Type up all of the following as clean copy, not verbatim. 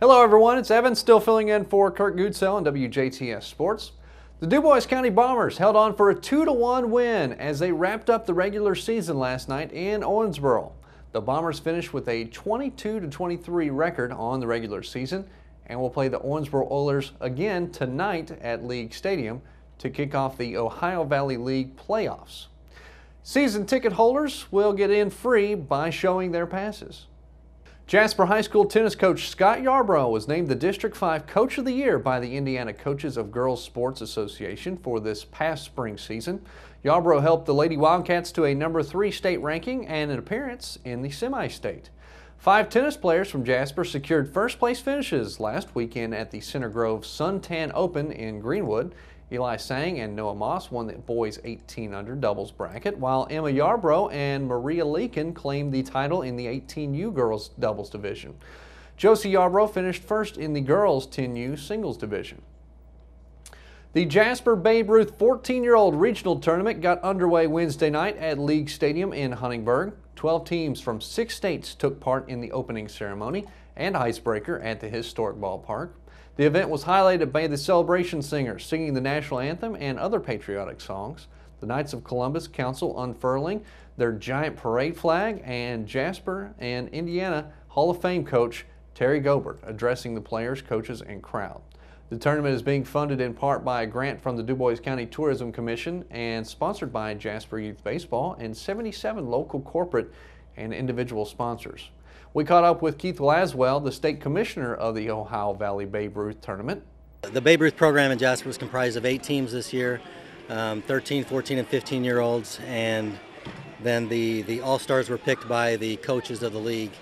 Hello everyone, it's Evan still filling in for Kurt Goodsell on WJTS Sports. The Dubois County Bombers held on for a 2-1 win as they wrapped up the regular season last night in Owensboro. The Bombers finished with a 22-23 record on the regular season and will play the Owensboro Oilers again tonight at League Stadium to kick off the Ohio Valley League playoffs. Season ticket holders will get in free by showing their passes. Jasper High School tennis coach Scott Yarbrough was named the District 5 Coach of the Year by the Indiana Coaches of Girls Sports Association for this past spring season. Yarbrough helped the Lady Wildcats to a number 3 state ranking and an appearance in the semi-state. 5 tennis players from Jasper secured first place finishes last weekend at the Center Grove Suntan Open in Greenwood. Eli Sang and Noah Moss won the boys 18-under doubles bracket, while Emma Yarbrough and Maria Leakin claimed the title in the 18U girls doubles division. Josie Yarbrough finished first in the girls 10U singles division. The Jasper Babe Ruth 14-year-old regional tournament got underway Wednesday night at League Stadium in Huntingburg. 12 teams from 6 states took part in the opening ceremony and icebreaker at the historic ballpark. The event was highlighted by the celebration singers singing the national anthem and other patriotic songs. The Knights of Columbus Council unfurling their giant parade flag, and Jasper and Indiana Hall of Fame coach Terry Gobert addressing the players, coaches, and crowd. The tournament is being funded in part by a grant from the Dubois County Tourism Commission and sponsored by Jasper Youth Baseball and 77 local corporate and individual sponsors. We caught up with Keith Laswell, the state commissioner of the Ohio Valley Babe Ruth Tournament. The Babe Ruth program in Jasper was comprised of 8 teams this year, 13, 14, and 15-year-olds, and then the All-Stars were picked by the coaches of the league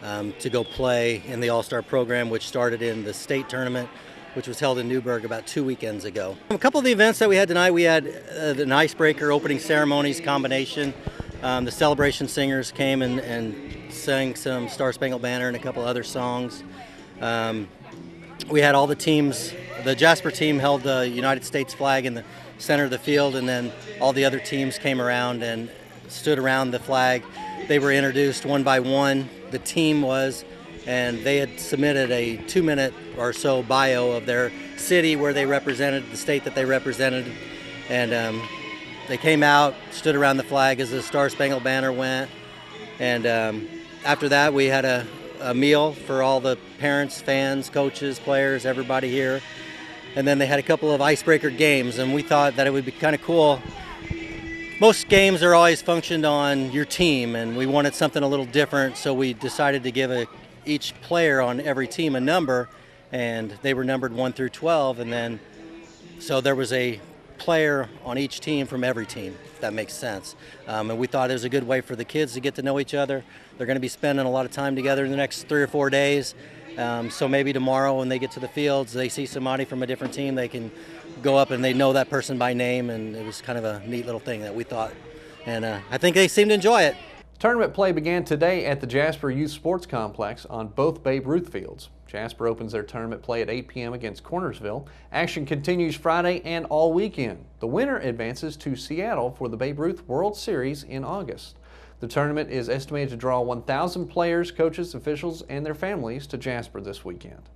to go play in the All-Star program, which started in the state tournament, which was held in Newburgh about 2 weekends ago. A couple of the events that we had tonight, we had an icebreaker, opening ceremonies combination. The celebration singers came and sang some Star Spangled Banner and a couple other songs. We had all the teams. The Jasper team held the United States flag in the center of the field, and then all the other teams came around and stood around the flag. They were introduced one by one, the team was, and they had submitted a 2-minute or so bio of their city where they represented, the state that they represented, and they came out, stood around the flag as the Star Spangled Banner went, and after that we had a meal for all the parents, fans, coaches, players, everybody here, and then they had a couple of icebreaker games, and we thought that it would be kind of cool. Most games are always functioned on your team, and we wanted something a little different, so we decided to give each player on every team a number, and they were numbered 1 through 12, and then so there was a player on each team from every team, if that makes sense. And we thought it was a good way for the kids to get to know each other. They're going to be spending a lot of time together in the next 3 or 4 days. So maybe tomorrow when they get to the fields, they see somebody from a different team, they can go up and they know that person by name, and it was kind of a neat little thing that we thought. And I think they seemed to enjoy it. Tournament play began today at the Jasper Youth Sports Complex on both Babe Ruth fields. Jasper opens their tournament play at 8 p.m. against Cornersville. Action continues Friday and all weekend. The winner advances to Seattle for the Babe Ruth World Series in August. The tournament is estimated to draw 1,000 players, coaches, officials, and their families to Jasper this weekend.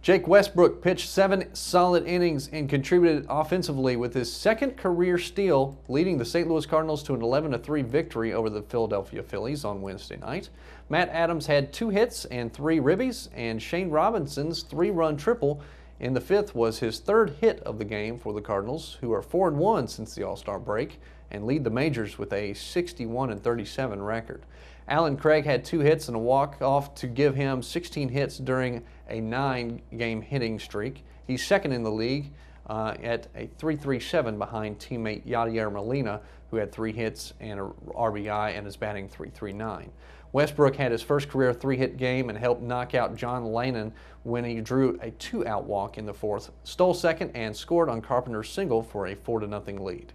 Jake Westbrook pitched 7 solid innings and contributed offensively with his 2nd career steal, leading the St. Louis Cardinals to an 11-3 victory over the Philadelphia Phillies on Wednesday night. Matt Adams had 2 hits and 3 ribbies, and Shane Robinson's 3-run triple in the 5th was his 3rd hit of the game for the Cardinals, who are 4-1 since the All-Star break and lead the majors with a 61-37 record. Alan Craig had 2 hits and a walk-off to give him 16 hits during a 9-game hitting streak. He's 2nd in the league at a 3.37 behind teammate Yadier Molina, who had 3 hits and a RBI and is batting .339. Westbrook had his first career 3-hit game and helped knock out John Lannon when he drew a 2-out walk in the 4th, stole 2nd, and scored on Carpenter's single for a 4-0 lead.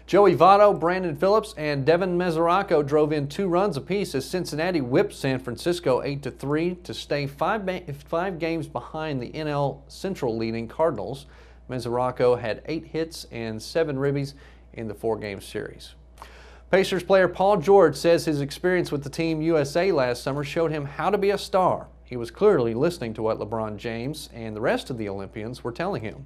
Joey Votto, Brandon Phillips, and Devin Mesoraco drove in 2 runs apiece as Cincinnati whipped San Francisco 8-3 to stay 5 games behind the NL Central leading Cardinals. Mesoraco had 8 hits and 7 ribbies in the 4-game series. Pacers player Paul George says his experience with the Team USA last summer showed him how to be a star. He was clearly listening to what LeBron James and the rest of the Olympians were telling him.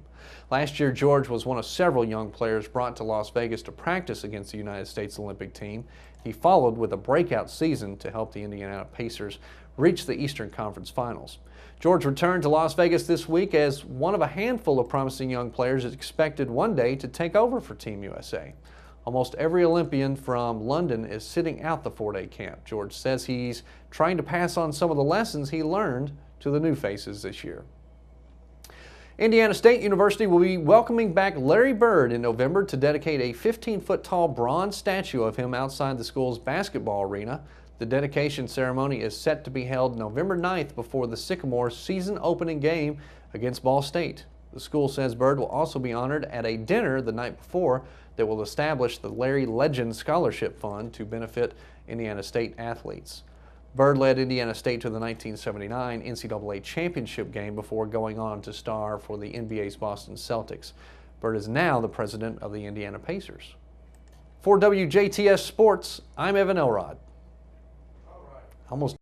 Last year, George was one of several young players brought to Las Vegas to practice against the United States Olympic team. He followed with a breakout season to help the Indiana Pacers reach the Eastern Conference Finals. George returned to Las Vegas this week as one of a handful of promising young players is expected one day to take over for Team USA. Almost every Olympian from London is sitting out the 4-day camp. George says he's trying to pass on some of the lessons he learned to the new faces this year. Indiana State University will be welcoming back Larry Bird in November to dedicate a 15-foot tall bronze statue of him outside the school's basketball arena. The dedication ceremony is set to be held November 9th before the Sycamore season opening game against Ball State. The school says Bird will also be honored at a dinner the night before that will establish the Larry Legend Scholarship Fund to benefit Indiana State athletes. Bird led Indiana State to the 1979 NCAA championship game before going on to star for the NBA's Boston Celtics. Bird is now the president of the Indiana Pacers. For WJTS Sports, I'm Evan Elrod. Almost